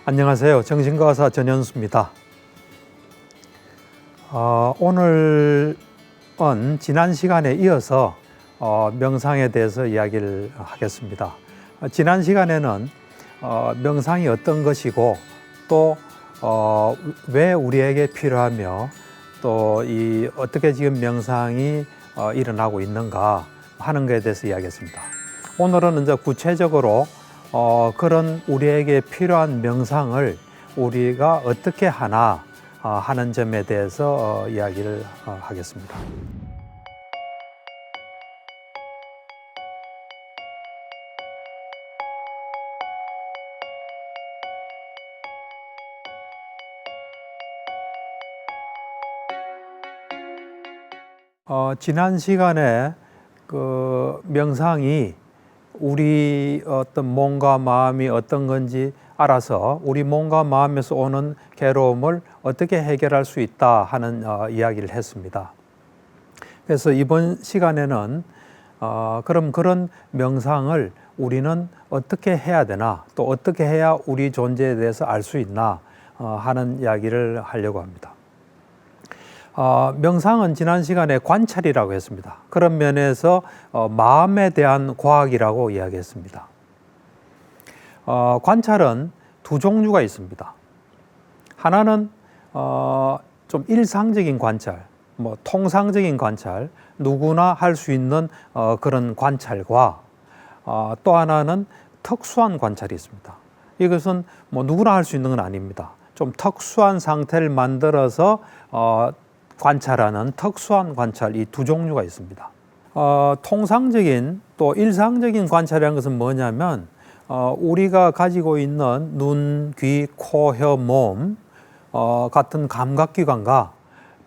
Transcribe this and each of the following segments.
안녕하세요. 정신과의사 전현수입니다. 오늘은 지난 시간에 이어서 명상에 대해서 이야기를 하겠습니다. 지난 시간에는 명상이 어떤 것이고 또 왜 우리에게 필요하며 또 어떻게 지금 명상이 일어나고 있는가 하는 것에 대해서 이야기했습니다. 오늘은 이제 구체적으로 그런 우리에게 필요한 명상을 우리가 어떻게 하나 하는 점에 대해서 이야기를 하겠습니다. 지난 시간에 그 명상이 우리 어떤 몸과 마음이 어떤 건지 알아서 우리 몸과 마음에서 오는 괴로움을 어떻게 해결할 수 있다 하는 이야기를 했습니다. 그래서 이번 시간에는 그럼 그런 명상을 우리는 어떻게 해야 되나, 또 어떻게 해야 우리 존재에 대해서 알 수 있나 하는 이야기를 하려고 합니다. 명상은 지난 시간에 관찰이라고 했습니다. 그런 면에서 마음에 대한 과학이라고 이야기했습니다. 관찰은 두 종류가 있습니다. 하나는 좀 일상적인 관찰, 통상적인 관찰, 누구나 할 수 있는 그런 관찰과 또 하나는 특수한 관찰이 있습니다. 이것은 누구나 할 수 있는 건 아닙니다. 좀 특수한 상태를 만들어서 관찰하는 특수한 관찰, 이 두 종류가 있습니다. 통상적인 또 일상적인 관찰이라는 것은 뭐냐면 우리가 가지고 있는 눈, 귀, 코, 혀, 몸 같은 감각기관과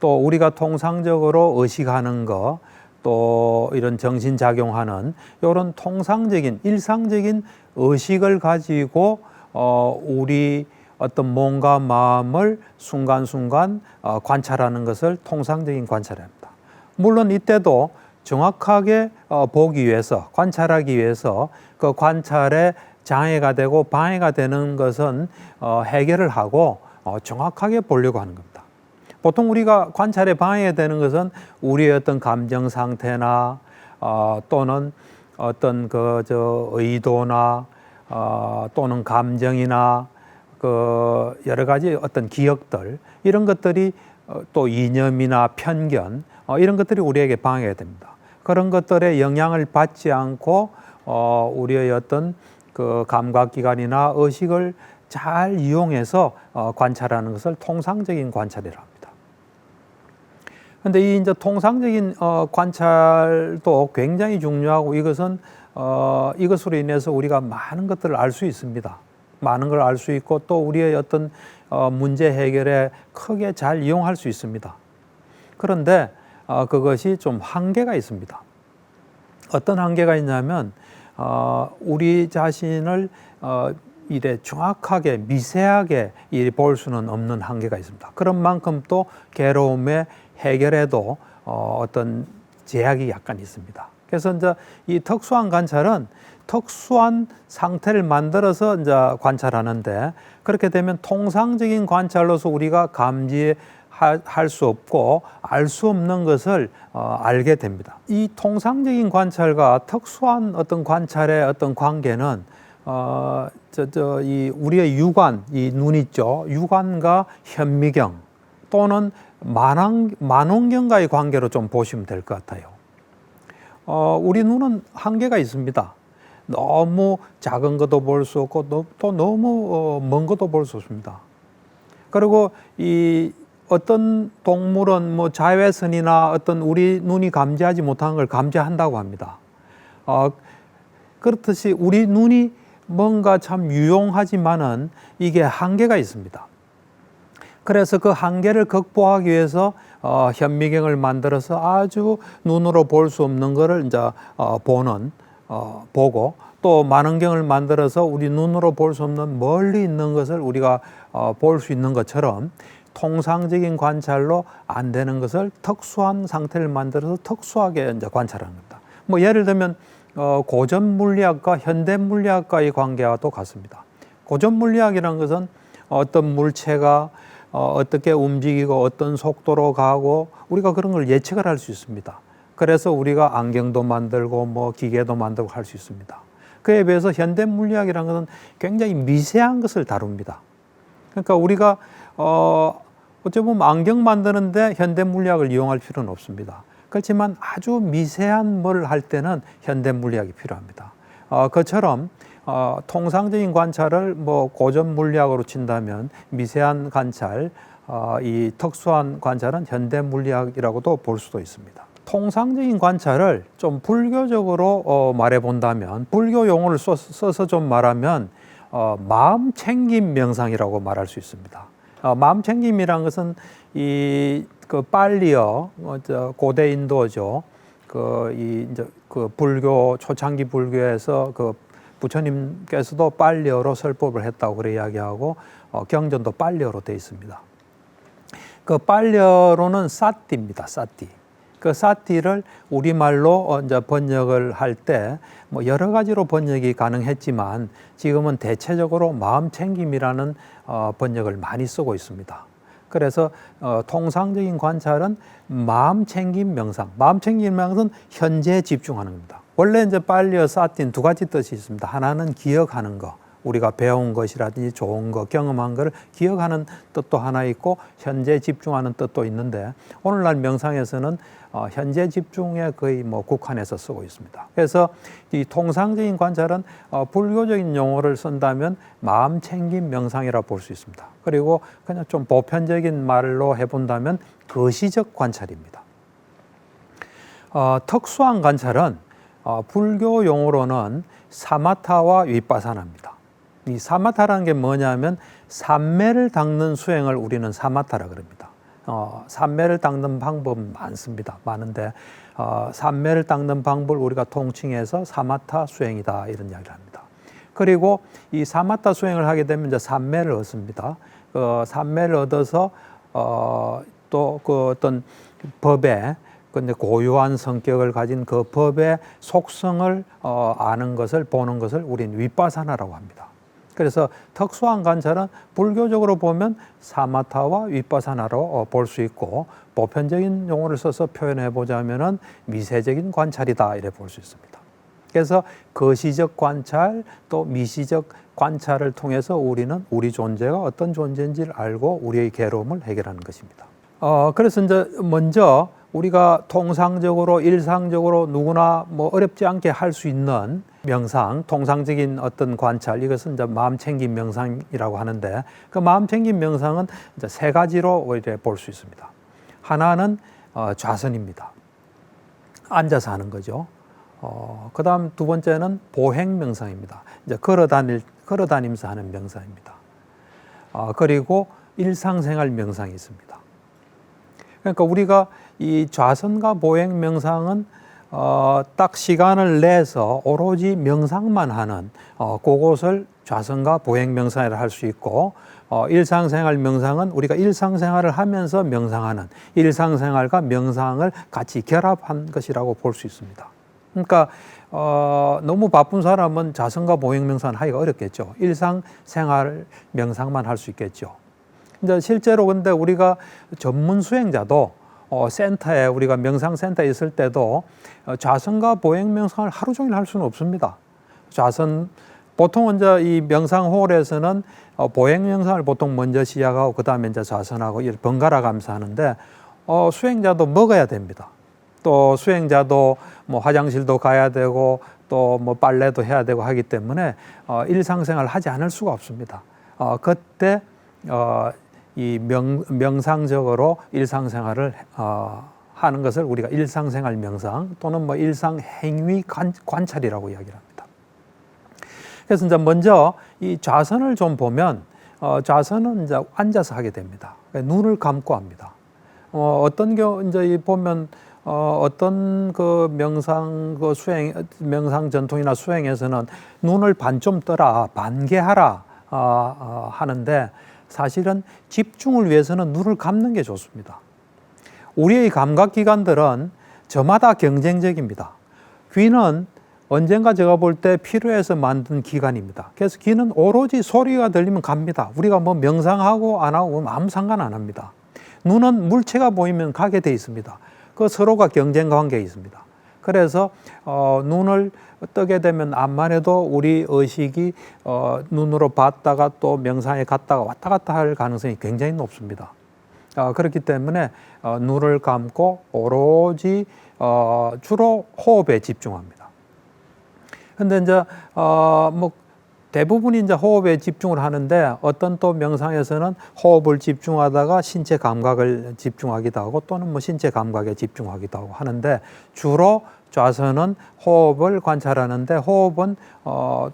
또 우리가 통상적으로 의식하는 것, 또 이런 정신작용하는 이런 통상적인 일상적인 의식을 가지고 우리 어떤 몸과 마음을 순간순간 관찰하는 것을 통상적인 관찰입니다. 물론 이때도 정확하게 보기 위해서, 관찰하기 위해서 그 관찰에 장애가 되고 방해가 되는 것은 해결을 하고 정확하게 보려고 하는 겁니다. 보통 우리가 관찰에 방해가 되는 것은 우리의 어떤 감정 상태나 또는 어떤 의도나 또는 감정이나 여러 가지 어떤 기억들, 이런 것들이 또 이념이나 편견, 이런 것들이 우리에게 방해가 됩니다. 그런 것들에 영향을 받지 않고 우리의 어떤 그 감각기관이나 의식을 잘 이용해서 관찰하는 것을 통상적인 관찰이라 합니다. 그런데 이제 통상적인 관찰도 굉장히 중요하고 이것은 이것으로 인해서 우리가 많은 것들을 알 수 있습니다. 많은 걸 알 수 있고 또 우리의 어떤 문제 해결에 크게 잘 이용할 수 있습니다. 그런데 그것이 좀 한계가 있습니다. 어떤 한계가 있냐면 우리 자신을 이래 정확하게 미세하게 볼 수는 없는 한계가 있습니다. 그런 만큼 또 괴로움의 해결에도 어떤 제약이 약간 있습니다. 그래서 이제 이 특수한 관찰은 특수한 상태를 만들어서 이제 관찰하는데, 그렇게 되면 통상적인 관찰로서 우리가 감지할 수 없고 알 수 없는 것을 알게 됩니다. 이 통상적인 관찰과 특수한 어떤 관찰의 어떤 관계는 이 우리의 육안, 이 눈 있죠. 육안과 현미경 또는 만원경과의 관계로 좀 보시면 될 것 같아요. 우리 눈은 한계가 있습니다. 너무 작은 것도 볼 수 없고 또 너무 먼 것도 볼 수 없습니다. 그리고 이 어떤 동물은 자외선이나 어떤 우리 눈이 감지하지 못하는 걸 감지한다고 합니다. 그렇듯이 우리 눈이 뭔가 참 유용하지만은 이게 한계가 있습니다. 그래서 그 한계를 극복하기 위해서 현미경을 만들어서 아주 눈으로 볼 수 없는 것을 이제 보고, 또 만원경을 만들어서 우리 눈으로 볼 수 없는 멀리 있는 것을 우리가 볼 수 있는 것처럼 통상적인 관찰로 안 되는 것을 특수한 상태를 만들어서 특수하게 이제 관찰하는 겁니다. 예를 들면 고전 물리학과 현대 물리학과의 관계와 또 같습니다. 고전 물리학이라는 것은 어떤 물체가 어떻게 움직이고 어떤 속도로 가고 우리가 그런 걸 예측을 할 수 있습니다. 그래서 우리가 안경도 만들고 뭐 기계도 만들고 할 수 있습니다. 그에 비해서 현대 물리학이라는 것은 굉장히 미세한 것을 다룹니다. 그러니까 우리가 어찌 보면 안경 만드는데 현대 물리학을 이용할 필요는 없습니다. 그렇지만 아주 미세한 뭘 할 때는 현대 물리학이 필요합니다. 그처럼 통상적인 관찰을 뭐 고전 물리학으로 친다면 미세한 관찰, 이 특수한 관찰은 현대 물리학이라고도 볼 수도 있습니다. 통상적인 관찰을 좀 불교적으로 말해 본다면, 불교 용어를 써서 좀 말하면 마음 챙김 명상이라고 말할 수 있습니다. 마음 챙김이란 것은 그 빨리어, 고대 인도죠. 이제 그 불교 초창기 불교에서 그 부처님께서도 빨리어로 설법을 했다고 그래 이야기하고 경전도 빨리어로 되어 있습니다. 그 빨리어로는 사띠입니다. 사띠. 그 사띠를 우리말로 이제 번역을 할 때 뭐 여러 가지로 번역이 가능했지만 지금은 대체적으로 마음 챙김이라는 번역을 많이 쓰고 있습니다. 그래서 통상적인 관찰은 마음 챙김 명상. 마음 챙김 명상은 현재에 집중하는 겁니다. 원래 이제 빨리어 사띠는 두 가지 뜻이 있습니다. 하나는 기억하는 거. 우리가 배운 것이라든지 좋은 거, 경험한 것을 기억하는 뜻도 하나 있고 현재 집중하는 뜻도 있는데 오늘날 명상에서는 현재 집중에 거의 뭐 국한해서 쓰고 있습니다. 그래서 이 통상적인 관찰은 불교적인 용어를 쓴다면 마음 챙김 명상이라 볼 수 있습니다. 그리고 그냥 좀 보편적인 말로 해본다면 거시적 관찰입니다. 특수한 관찰은 불교 용어로는 사마타와 위파사나입니다. 이 사마타라는 게 뭐냐면 삼매를 닦는 수행을 우리는 사마타라 그럽니다. 삼매를 닦는 방법은 많습니다. 많은데 삼매를 닦는 방법을 우리가 통칭해서 사마타 수행이다 이런 이야기를 합니다. 그리고 이 사마타 수행을 하게 되면 이제 삼매를 얻습니다. 삼매를 얻어서 또 그 어떤 법에 근데 고유한 성격을 가진 그 법의 속성을 아는 것을 보는 것을 우리는 위파사나라고 합니다. 그래서 특수한 관찰은 불교적으로 보면 사마타와 위파사나로 볼 수 있고 보편적인 용어를 써서 표현해 보자면은 미세적인 관찰이다 이래 볼 수 있습니다. 그래서 거시적 관찰 또 미시적 관찰을 통해서 우리는 우리 존재가 어떤 존재인지를 알고 우리의 괴로움을 해결하는 것입니다. 그래서 이제 먼저 우리가 통상적으로 일상적으로 누구나 뭐 어렵지 않게 할 수 있는 명상, 통상적인 어떤 관찰, 이것은 이제 마음 챙김 명상이라고 하는데 그 마음 챙김 명상은 이제 세 가지로 이렇게 볼 수 있습니다. 하나는 좌선입니다. 앉아서 하는 거죠. 그다음 두 번째는 보행 명상입니다. 이제 걸어다니면서 하는 명상입니다. 그리고 일상생활 명상이 있습니다. 그러니까 우리가 이 좌선과 보행 명상은 딱 시간을 내서 오로지 명상만 하는 그것을 좌선과 보행 명상이라 할 수 있고 일상생활 명상은 우리가 일상생활을 하면서 명상하는 일상생활과 명상을 같이 결합한 것이라고 볼 수 있습니다. 그러니까 너무 바쁜 사람은 좌선과 보행 명상을 하기가 어렵겠죠. 일상생활 명상만 할 수 있겠죠. 이제 실제로 근데 우리가 전문 수행자도 센터에 우리가 명상센터에 있을 때도 좌선과 보행 명상을 하루 종일 할 수는 없습니다. 좌선 보통은 이제 이 명상홀에서는 보행 명상을 보통 먼저 시작하고 그 다음에 이제 좌선하고 이렇게 번갈아 가면서 하는데 수행자도 먹어야 됩니다. 또 수행자도 뭐 화장실도 가야 되고 또 뭐 빨래도 해야 되고 하기 때문에 일상생활을 하지 않을 수가 없습니다. 그때 이 명상적으로 일상생활을 하는 것을 우리가 일상생활 명상 또는 뭐 일상행위 관찰이라고 이야기를 합니다. 그래서 이제 먼저 이 좌선을 좀 보면 좌선은 이제 앉아서 하게 됩니다. 눈을 감고 합니다. 어떤 경우 이제 보면 어떤 그 명상 그 수행 명상 전통이나 수행에서는 눈을 반쯤 떠라 반개하라 하는데 사실은 집중을 위해서는 눈을 감는 게 좋습니다. 우리의 감각기관들은 저마다 경쟁적입니다. 귀는 언젠가 제가 볼 때 필요해서 만든 기관입니다. 그래서 귀는 오로지 소리가 들리면 갑니다. 우리가 뭐 명상하고 안 하고 아무 상관 안 합니다. 눈은 물체가 보이면 가게 돼 있습니다. 그 서로가 경쟁 관계에 있습니다. 그래서 눈을 뜨게 되면 암만 해도 우리 의식이 눈으로 봤다가 또 명상에 갔다가 왔다 갔다 할 가능성이 굉장히 높습니다. 그렇기 때문에 눈을 감고 오로지 주로 호흡에 집중합니다. 근데 이제 뭐 대부분이 이제 호흡에 집중을 하는데 어떤 또 명상에서는 호흡을 집중하다가 신체 감각을 집중하기도 하고 또는 뭐 신체 감각에 집중하기도 하고 하는데 주로 좌선은 호흡을 관찰하는데 호흡은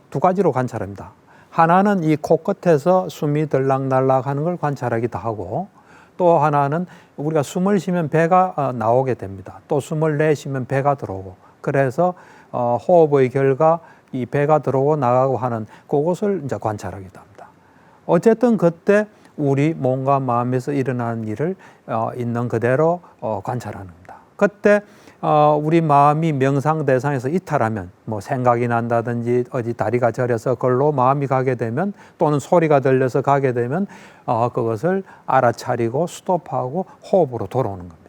두 가지로 관찰합니다. 하나는 이 코끝에서 숨이 들락날락 하는 걸 관찰하기도 하고 또 하나는 우리가 숨을 쉬면 배가 나오게 됩니다. 또 숨을 내쉬면 배가 들어오고 그래서 호흡의 결과 이 배가 들어오고 나가고 하는 그것을 이제 관찰하기도 합니다. 어쨌든 그때 우리 몸과 마음에서 일어나는 일을 있는 그대로 관찰하는 겁니다. 그때 우리 마음이 명상 대상에서 이탈하면 뭐 생각이 난다든지 어디 다리가 저려서 그걸로 마음이 가게 되면 또는 소리가 들려서 가게 되면 그것을 알아차리고 스톱하고 호흡으로 돌아오는 겁니다.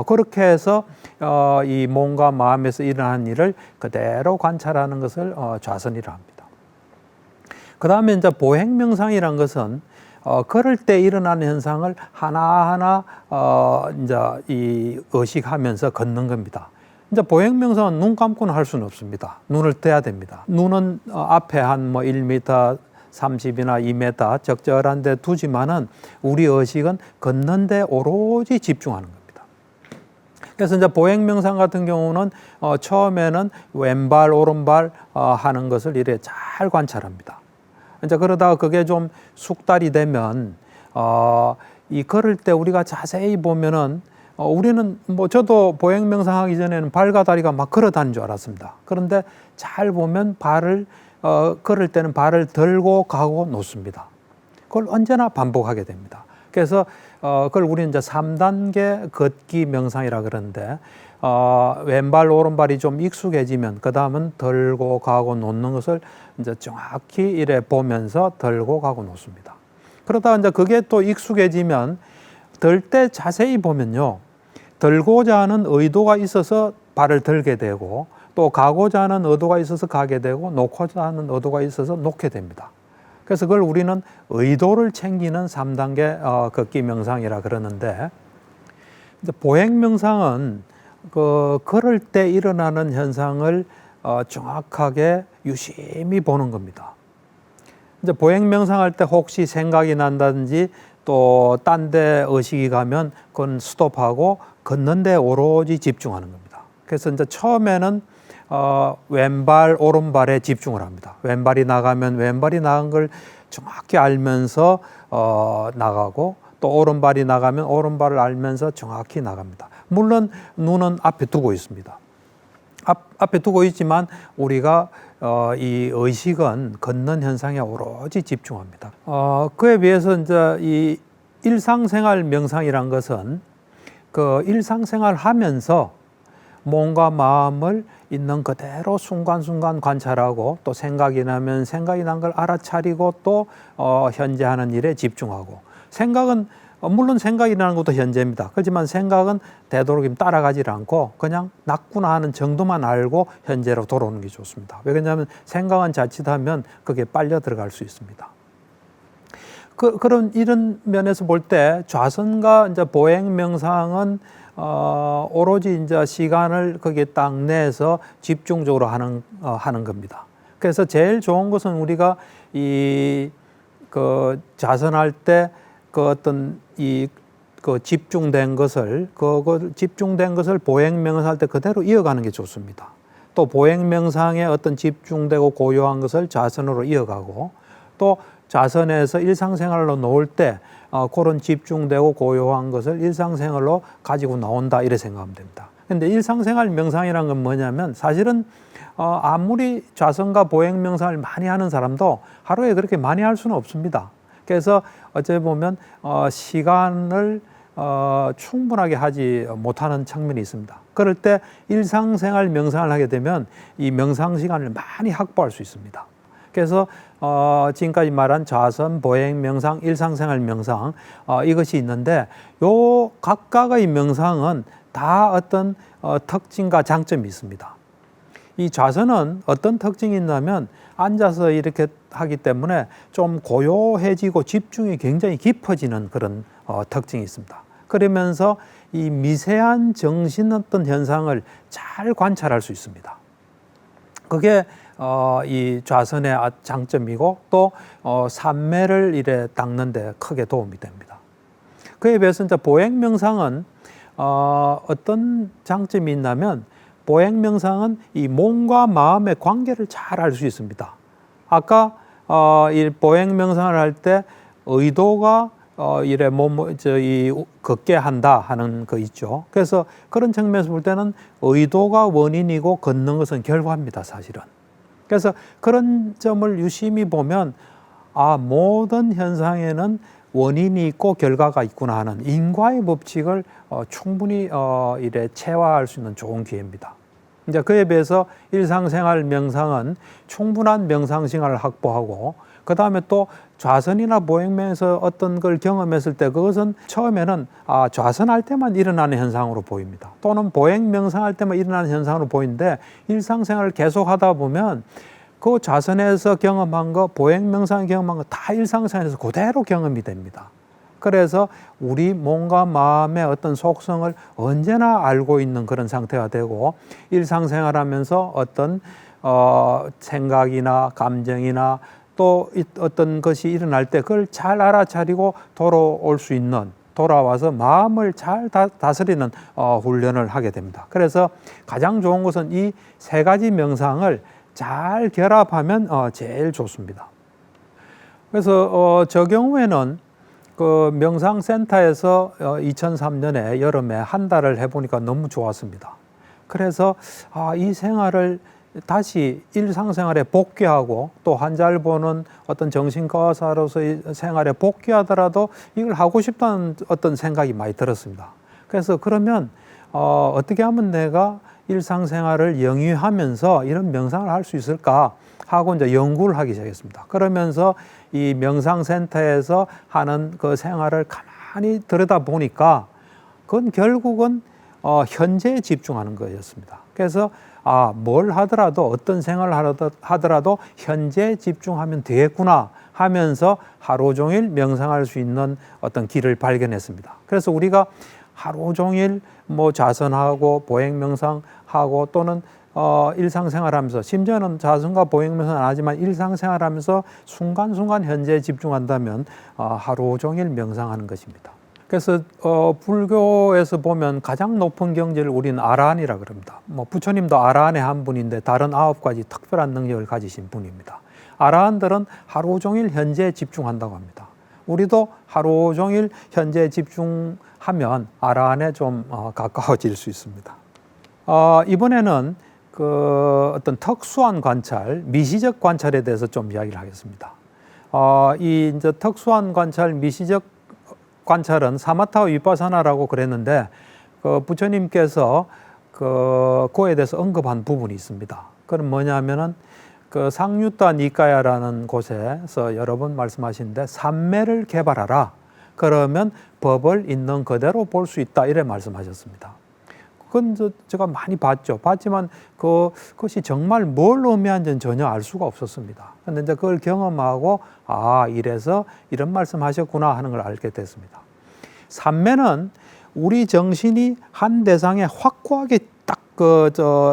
그렇게 해서 이 몸과 마음에서 일어나는 일을 그대로 관찰하는 것을 좌선이라 합니다. 그 다음에 이제 보행명상이란 것은 걸을 때 일어나는 현상을 하나하나 이제 이 의식하면서 걷는 겁니다. 이제 보행명상은 눈 감고는 할 수는 없습니다. 눈을 떼야 됩니다. 눈은 앞에 한 뭐 1m 30이나 2m 적절한 데 두지만은 우리 의식은 걷는 데 오로지 집중하는 겁니다. 그래서 이제 보행명상 같은 경우는 처음에는 왼발, 오른발 하는 것을 이렇게 잘 관찰합니다. 이제 그러다가 그게 좀 숙달이 되면 이 걸을 때 우리가 자세히 보면은 우리는 뭐 저도 보행명상하기 전에는 발과 다리가 막 걸어 다니는 줄 알았습니다. 그런데 잘 보면 발을 걸을 때는 발을 들고 가고 놓습니다. 그걸 언제나 반복하게 됩니다. 그래서 그걸 우리는 이제 3단계 걷기 명상이라 그러는데 왼발 오른발이 좀 익숙해지면 그 다음은 들고 가고 놓는 것을 이제 정확히 이래 보면서 들고 가고 놓습니다. 그러다가 이제 그게 또 익숙해지면 들 때 자세히 보면요, 들고자 하는 의도가 있어서 발을 들게 되고 또 가고자 하는 의도가 있어서 가게 되고 놓고자 하는 의도가 있어서 놓게 됩니다. 그래서 그걸 우리는 의도를 챙기는 3단계 걷기 명상이라 그러는데, 이제 보행 명상은 그 걸을 때 일어나는 현상을 정확하게 유심히 보는 겁니다. 이제 보행 명상할 때 혹시 생각이 난다든지 또 딴 데 의식이 가면 그건 스톱하고 걷는 데 오로지 집중하는 겁니다. 그래서 이제 처음에는 왼발, 오른발에 집중을 합니다. 왼발이 나가면 왼발이 나간 걸 정확히 알면서 나가고 또 오른발이 나가면 오른발을 알면서 정확히 나갑니다. 물론 눈은 앞에 두고 있습니다. 앞에 두고 있지만 우리가 이 의식은 걷는 현상에 오로지 집중합니다. 그에 비해서 이제 이 일상생활 명상이란 것은 그 일상생활 하면서 몸과 마음을 있는 그대로 순간순간 관찰하고 또 생각이 나면 생각이 난 걸 알아차리고 또 현재 하는 일에 집중하고, 생각은 물론 생각이 나는 것도 현재입니다. 그렇지만 생각은 되도록이면 따라가지 않고 그냥 났구나 하는 정도만 알고 현재로 돌아오는 게 좋습니다. 왜냐하면 생각은 자칫하면 그게 빨려 들어갈 수 있습니다. 그런 이런 면에서 볼 때 좌선과 이제 보행 명상은 오로지 이제 시간을 거기에 딱 내서 집중적으로 하는 겁니다. 그래서 제일 좋은 것은 우리가 그 좌선할 때 그 어떤 그 집중된 것을 보행 명상할 때 그대로 이어가는 게 좋습니다. 또 보행 명상에 어떤 집중되고 고요한 것을 좌선으로 이어가고 또 좌선에서 일상생활로 놓을 때 그런 집중되고 고요한 것을 일상생활로 가지고 나온다 이렇게 생각하면 됩니다. 근데 일상생활 명상이라는 건 뭐냐면 사실은 아무리 좌선과 보행 명상을 많이 하는 사람도 하루에 그렇게 많이 할 수는 없습니다. 그래서 어찌 보면 시간을 충분하게 하지 못하는 측면이 있습니다. 그럴 때 일상생활 명상을 하게 되면 이 명상 시간을 많이 확보할 수 있습니다. 그래서 지금까지 말한 좌선, 보행 명상, 일상생활 명상 이것이 있는데 요 각각의 명상은 다 어떤 특징과 장점이 있습니다. 이 좌선은 어떤 특징이 있냐면 앉아서 이렇게 하기 때문에 좀 고요해지고 집중이 굉장히 깊어지는 그런 특징이 있습니다. 그러면서 이 미세한 정신 어떤 현상을 잘 관찰할 수 있습니다. 그게 이 좌선의 장점이고 또 산매를 이래 닦는 데 크게 도움이 됩니다. 그에 비해서 이제 보행 명상은 어떤 장점이 있냐면 보행 명상은 이 몸과 마음의 관계를 잘 알 수 있습니다. 아까 이 보행 명상을 할 때 의도가 이래 걷게 한다 하는 거 있죠. 그래서 그런 측면에서 볼 때는 의도가 원인이고 걷는 것은 결과입니다, 사실은. 그래서 그런 점을 유심히 보면 모든 현상에는 원인이 있고 결과가 있구나 하는 인과의 법칙을 충분히 이래 체화할 수 있는 좋은 기회입니다. 이제 그에 비해서 일상생활 명상은 충분한 명상 시간을 확보하고 그 다음에 또 좌선이나 보행면에서 어떤 걸 경험했을 때 그것은 처음에는 좌선할 때만 일어나는 현상으로 보입니다. 또는 보행 명상할 때만 일어나는 현상으로 보이는데 일상생활을 계속 하다 보면 그 좌선에서 경험한 거, 보행 명상 경험한 거 다 일상생활에서 그대로 경험이 됩니다. 그래서 우리 몸과 마음의 어떤 속성을 언제나 알고 있는 그런 상태가 되고 일상생활하면서 어떤 생각이나 감정이나 또 어떤 것이 일어날 때 그걸 잘 알아차리고 돌아올 수 있는 돌아와서 마음을 잘 다스리는 훈련을 하게 됩니다. 그래서 가장 좋은 것은 이 세 가지 명상을 잘 결합하면 제일 좋습니다. 그래서 저 경우에는 그 명상센터에서 2003년에 여름에 한 달을 해보니까 너무 좋았습니다. 그래서 이 생활을 다시 일상생활에 복귀하고 또 환자를 보는 어떤 정신과 의사로서의 생활에 복귀하더라도 이걸 하고 싶다는 어떤 생각이 많이 들었습니다. 그래서 그러면 어떻게 하면 내가 일상생활을 영위하면서 이런 명상을 할 수 있을까 하고 이제 연구를 하기 시작했습니다. 그러면서 이 명상센터에서 하는 그 생활을 가만히 들여다 보니까 그건 결국은 현재에 집중하는 거였습니다. 그래서 뭘 하더라도 어떤 생활을 하더라도 현재에 집중하면 되겠구나 하면서 하루 종일 명상할 수 있는 어떤 길을 발견했습니다. 그래서 우리가 하루 종일 뭐 좌선하고 보행 명상하고 또는 일상생활하면서 심지어는 좌선과 보행 명상은 안 하지만 일상생활하면서 순간순간 현재에 집중한다면 하루 종일 명상하는 것입니다. 그래서 불교에서 보면 가장 높은 경지를 우리는 아라한이라 그럽니다. 뭐 부처님도 아라한의 한 분인데 다른 9가지 특별한 능력을 가지신 분입니다. 아라한들은 하루 종일 현재에 집중한다고 합니다. 우리도 하루 종일 현재에 집중하면 아라한에 좀 가까워질 수 있습니다. 이번에는 그 어떤 특수한 관찰, 미시적 관찰에 대해서 좀 이야기를 하겠습니다. 이 이제 특수한 관찰, 미시적 관찰은 사마타 위파사나라고 그랬는데 그 부처님께서 그거에 대해서 언급한 부분이 있습니다. 그건 뭐냐면은 그 상유타 니카야라는 곳에서 여러 번 말씀하시는데 삼매를 개발하라. 그러면 법을 있는 그대로 볼 수 있다. 이래 말씀하셨습니다. 그건 제가 많이 봤죠. 봤지만 그것이 정말 뭘 의미하는지는 전혀 알 수가 없었습니다. 그런데 이제 그걸 경험하고 이래서 이런 말씀하셨구나 하는 걸 알게 됐습니다. 삼매는 우리 정신이 한 대상에 확고하게 딱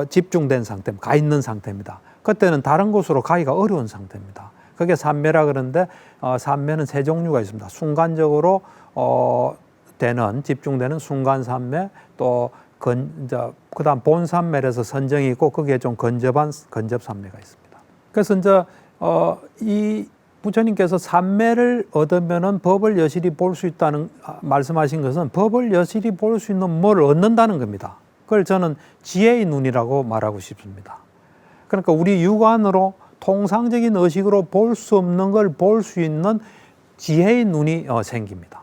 집중된 상태, 가 있는 상태입니다. 그때는 다른 곳으로 가기가 어려운 상태입니다. 그게 삼매라 그러는데 삼매는 세 종류가 있습니다. 순간적으로 집중되는 순간 삼매, 또 그다음 본 삼매에서 선정이 있고 거기에 좀 건접 삼매가 있습니다. 그래서 이제 이 부처님께서 삼매를 얻으면은 법을 여실히 볼 수 있다는 말씀하신 것은 법을 여실히 볼 수 있는 뭘 얻는다는 겁니다. 그걸 저는 지혜의 눈이라고 말하고 싶습니다. 그러니까 우리 육안으로 통상적인 의식으로 볼 수 없는 걸 볼 수 있는 지혜의 눈이 생깁니다.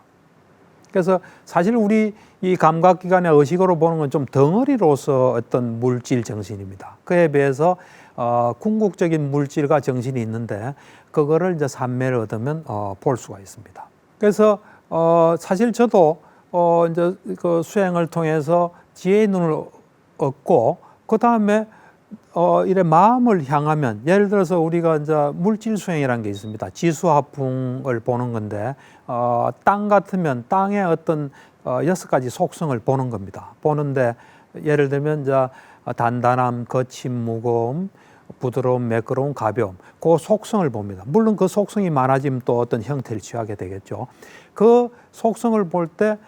그래서 사실 우리 이 감각기관의 의식으로 보는 건 좀 덩어리로서 어떤 물질 정신입니다. 그에 비해서 궁극적인 물질과 정신이 있는데 그거를 이제 삼매를 얻으면 볼 수가 있습니다. 그래서 사실 저도 이제 그 수행을 통해서 지혜의 눈을 얻고 그 다음에 이래 마음을 향하면 예를 들어서 우리가 이제 물질 수행이라는 게 있습니다. 지수화풍을 보는 건데 땅 같으면 땅의 어떤 6가지 속성을 보는 겁니다. 보는데 예를 들면 이제 단단함, 거침, 무거움, 부드러움, 매끄러움, 가벼움 그 속성을 봅니다. 물론 그 속성이 많아지면 또 어떤 형태를 취하게 되겠죠. 그 속성을 볼 때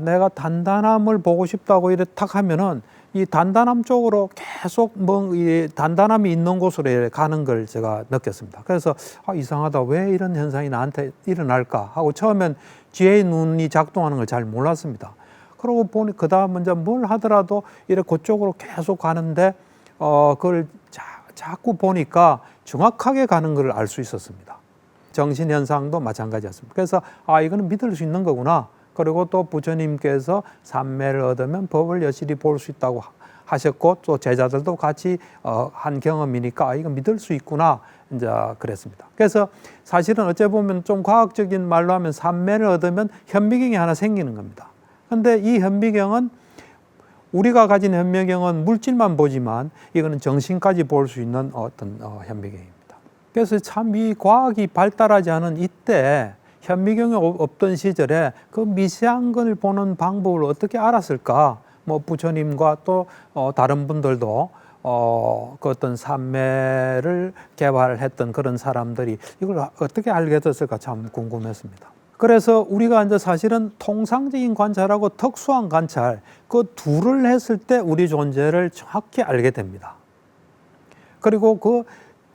내가 단단함을 보고 싶다고 이렇게 탁 하면은 이 단단함 쪽으로 계속 이 단단함이 있는 곳으로 가는 걸 제가 느꼈습니다. 그래서 이상하다. 왜 이런 현상이 나한테 일어날까 하고 처음엔 지혜의 눈이 작동하는 걸 잘 몰랐습니다. 그러고 보니 그 다음 이제 뭘 하더라도 이렇게 그쪽으로 계속 가는데 그걸 자꾸 보니까 정확하게 가는 걸 알 수 있었습니다. 정신 현상도 마찬가지였습니다. 그래서 이거는 믿을 수 있는 거구나. 그리고 또 부처님께서 삼매를 얻으면 법을 여실히 볼 수 있다고 하셨고 또 제자들도 같이 한 경험이니까 이거 믿을 수 있구나 이제 그랬습니다. 그래서 사실은 어째 보면 좀 과학적인 말로 하면 삼매를 얻으면 현미경이 하나 생기는 겁니다. 근데 이 현미경은 우리가 가진 현미경은 물질만 보지만 이거는 정신까지 볼 수 있는 어떤 현미경입니다. 그래서 참 이 과학이 발달하지 않은 이때 현미경이 없던 시절에 그 미세한 걸 보는 방법을 어떻게 알았을까? 뭐 부처님과 또 다른 분들도 그 어떤 삼매를 개발했던 그런 사람들이 이걸 어떻게 알게 됐을까 참 궁금했습니다. 그래서 우리가 이제 사실은 통상적인 관찰하고 특수한 관찰 그 둘을 했을 때 우리 존재를 정확히 알게 됩니다. 그리고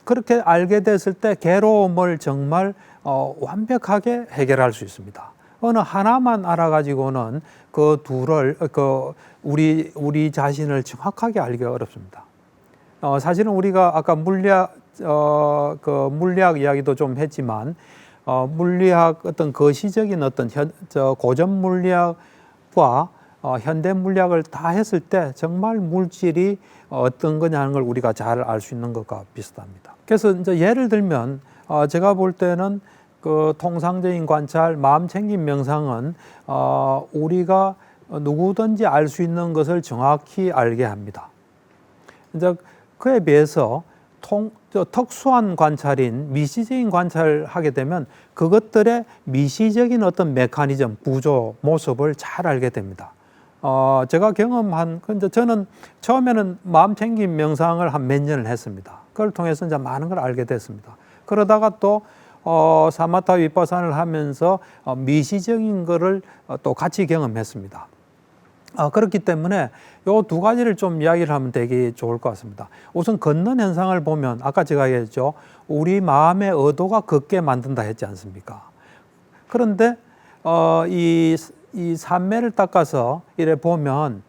그렇게 알게 됐을 때 괴로움을 정말 완벽하게 해결할 수 있습니다. 어느 하나만 알아가지고는 그 둘을 우리 자신을 정확하게 알기가 어렵습니다. 사실은 우리가 아까 물리학 이야기도 좀 했지만 물리학 어떤 거시적인 어떤 고전 물리학과 현대 물리학을 다 했을 때 정말 물질이 어떤 거냐는 걸 우리가 잘 알 수 있는 것과 비슷합니다. 그래서 이제 예를 들면 제가 볼 때는 그 통상적인 관찰, 마음 챙김 명상은 우리가 누구든지 알 수 있는 것을 정확히 알게 합니다. 이제 그에 비해서 특수한 관찰인 미시적인 관찰을 하게 되면 그것들의 미시적인 어떤 메커니즘, 구조, 모습을 잘 알게 됩니다. 제가 경험한, 근데 저는 처음에는 마음 챙김 명상을 한 몇 년을 했습니다. 그걸 통해서 이제 많은 걸 알게 됐습니다. 그러다가 또 사마타 위파사나를 하면서 미시적인 거를 또 같이 경험했습니다. 그렇기 때문에 요 두 가지를 좀 이야기를 하면 되게 좋을 것 같습니다. 우선 걷는 현상을 보면 아까 제가 얘기했죠. 우리 마음의 의도가 걷게 만든다 했지 않습니까? 그런데 이 삼매를 닦아서 이래 보면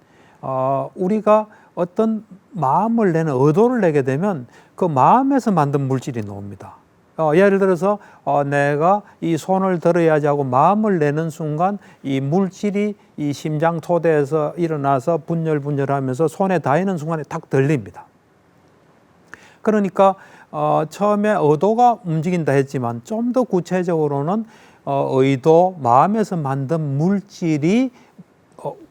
우리가 어떤 마음을 내는 의도를 내게 되면 그 마음에서 만든 물질이 나옵니다. 예를 들어서 내가 이 손을 들어야지 하고 마음을 내는 순간 이 물질이 이 심장 토대에서 일어나서 분열하면서 손에 닿이는 순간에 탁 들립니다. 그러니까 처음에 의도가 움직인다 했지만 좀 더 구체적으로는 의도, 마음에서 만든 물질이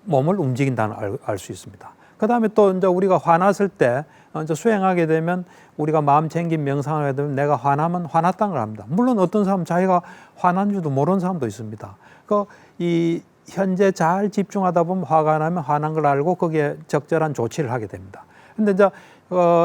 몸을 움직인다는 걸 알 수 있습니다. 그 다음에 또 이제 우리가 화났을 때 이제 수행하게 되면 우리가 마음 챙김 명상을 하게 되면 내가 화나면 화났다는 걸 압니다. 물론 어떤 사람은 자기가 화난 줄도 모르는 사람도 있습니다. 이 현재 잘 집중하다 보면 화가 나면 화난 걸 알고 거기에 적절한 조치를 하게 됩니다. 근데 이제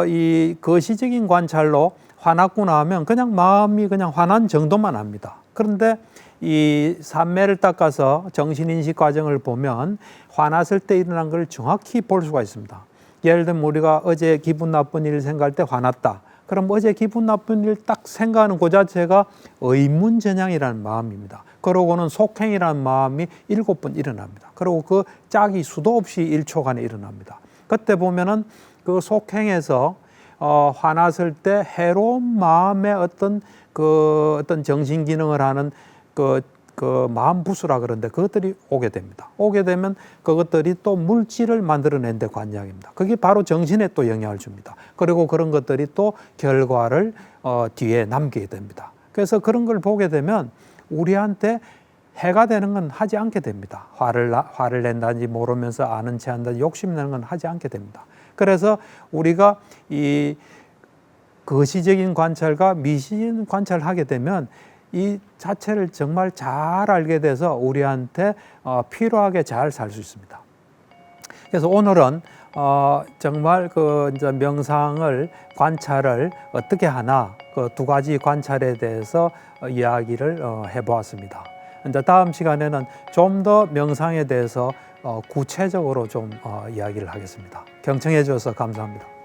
이 거시적인 관찰로 화났구나 하면 그냥 마음이 그냥 화난 정도만 압니다. 그런데 이 삼매를 닦아서 정신인식 과정을 보면 화났을 때 일어난 걸 정확히 볼 수가 있습니다. 예를 들면 우리가 어제 기분 나쁜 일을 생각할 때 화났다. 그럼 어제 기분 나쁜 일 딱 생각하는 그 자체가 의문전향이라는 마음입니다. 그러고는 속행이라는 마음이 7번 일어납니다. 그리고 그 짝이 수도 없이 1초간에 일어납니다. 그때 보면은 그 속행에서 화났을 때 해로운 마음의 어떤 정신 기능을 하는 그 그 마음 부수라 그러는데 그것들이 오게 됩니다. 오게 되면 그것들이 또 물질을 만들어낸 데 관여합니다. 그게 바로 정신에 또 영향을 줍니다. 그리고 그런 것들이 또 결과를 뒤에 남기게 됩니다. 그래서 그런 걸 보게 되면 우리한테 해가 되는 건 하지 않게 됩니다. 화를 낸다든지 모르면서 아는 체 한다든지 욕심내는 건 하지 않게 됩니다. 그래서 우리가 이 거시적인 관찰과 미시적인 관찰을 하게 되면 이 자체를 정말 잘 알게 돼서 우리한테 필요하게 잘 살 수 있습니다. 그래서 오늘은 정말 그 이제 명상을 관찰을 어떻게 하나 그 두 가지 관찰에 대해서 이야기를 해보았습니다. 이제 다음 시간에는 좀 더 명상에 대해서 구체적으로 좀 이야기를 하겠습니다. 경청해 주셔서 감사합니다.